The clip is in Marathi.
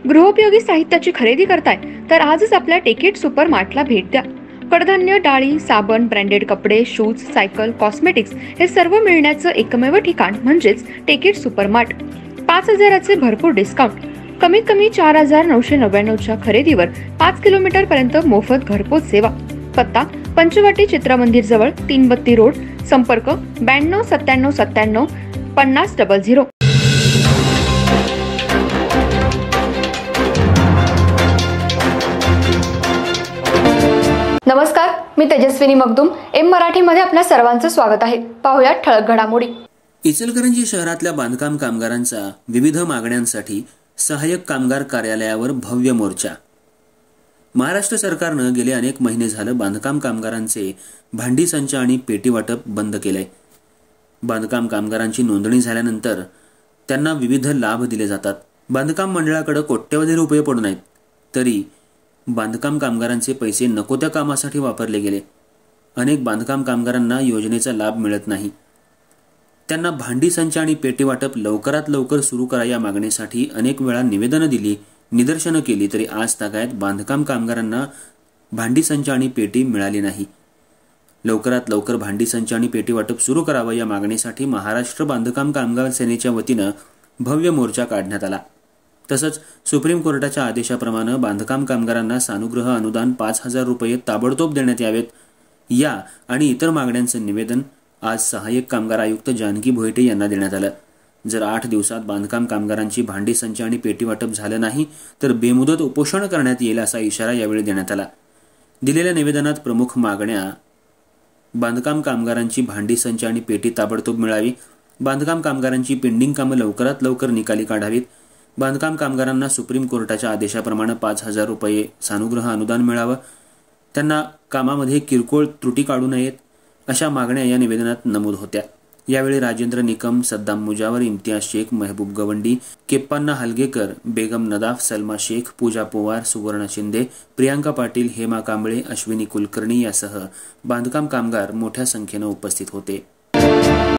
गृहोपयोगी साहित्याची खरेदी करताय तर आजच आपल्या टेकेट सुपर मार्टला भेट द्या। कडधान्य, डाळी, साबण, ब्रँडेड कपडे, शूज, सायकल, कॉस्मेटिक्स हे सर्व मिळण्याचं एकमेव ठिकाण म्हणजेच टेकेट सुपर मार्ट। 5,000चे भरपूर डिस्काउंट, कमीत कमी 4,999च्या खरेदीवर 5 किलोमीटर पर्यंत मोफत घरपोच सेवा। पत्ता पंचवटी चित्रमंदिर जवळ, 3 बत्ती रोड। संपर्क 92 97 97 50 00। नमस्कार, मी तेजस्विनी मगदूम। एम मराठीमध्ये आपल्या सर्वांचं स्वागत आहे। पाहूया ठळक घडामोडी। इचलकरंजी शहरातल्या बांधकाम कामगारांचा विविध मागण्यांसाठी सहाय्यक कामगार कार्यालयावर भव्य मोर्चा। महाराष्ट्र सरकारनं गेले अनेक महिने झालं बांधकाम कामगारांचे भांडी संच आणि पेटी वाटप बंद केलंय। बांधकाम कामगारांची नोंदणी झाल्यानंतर त्यांना विविध लाभ दिले जातात। बांधकाम मंडळाकडे कोट्यवधी रुपये पडून आहेत, तरी बांधकाम कामगारांचे पैसे नको त्या कामासाठी वापरले गेले। अनेक बांधकाम कामगारांना योजनेचा लाभ मिळत नाही। त्यांना भांडी संच आणि पेटी वाटप लवकरात लवकर सुरू करा या मागणीसाठी अनेक वेळा निवेदनं दिली, निदर्शनं केली, तरी आज तागायत बांधकाम कामगारांना भांडी संच आणि पेटी मिळाली नाही। लवकरात लवकर भांडी संच आणि पेटी वाटप सुरू करावं या मागणीसाठी महाराष्ट्र बांधकाम कामगार सेनेच्या वतीनं भव्य मोर्चा काढण्यात आला। तसंच सुप्रीम कोर्टाच्या आदेशाप्रमाणे बांधकाम कामगारांना सानुग्रह अनुदान 5,000 रुपये ताबडतोब देण्यात यावेत या आणि इतर मागण्यांचं निवेदन आज सहाय्यक कामगार आयुक्त जानकी भोईटे यांना देण्यात आलं। जर 8 दिवसात बांधकाम कामगारांची भांडी संच आणि पेटी वाटप झालं नाही तर बेमुदत उपोषण करण्यात येईल असा इशारा यावेळी देण्यात आला। दिलेल्या निवेदनात प्रमुख मागण्या: बांधकाम कामगारांची भांडी संच आणि पेटी ताबडतोब मिळावी, बांधकाम कामगारांची पेंडिंग कामं लवकरात लवकर निकाली काढावीत, बांधकाम कामगारांना सुप्रीम कोर्टाच्या आदेशाप्रमाणे 5,000 रुपये सानुग्रह अनुदान मिळावं, त्यांना कामामध्ये किरकोळ त्रुटी काढू नयेत, अशा मागण्या या निवेदनात नमूद होत्या। यावेळी राजेंद्र निकम, सद्दाम मुजावर, इम्तियाज शेख, महबूब गवंडी, केप्पान्ना हलगेकर, बेगम नदाफ, सलमा शेख, पूजा पोवार, सुवर्ण शिंदे, प्रियांका पाटील, हेमा कांबळे, अश्विनी कुलकर्णी यासह बांधकाम कामगार मोठ्या संख्येनं उपस्थित होते।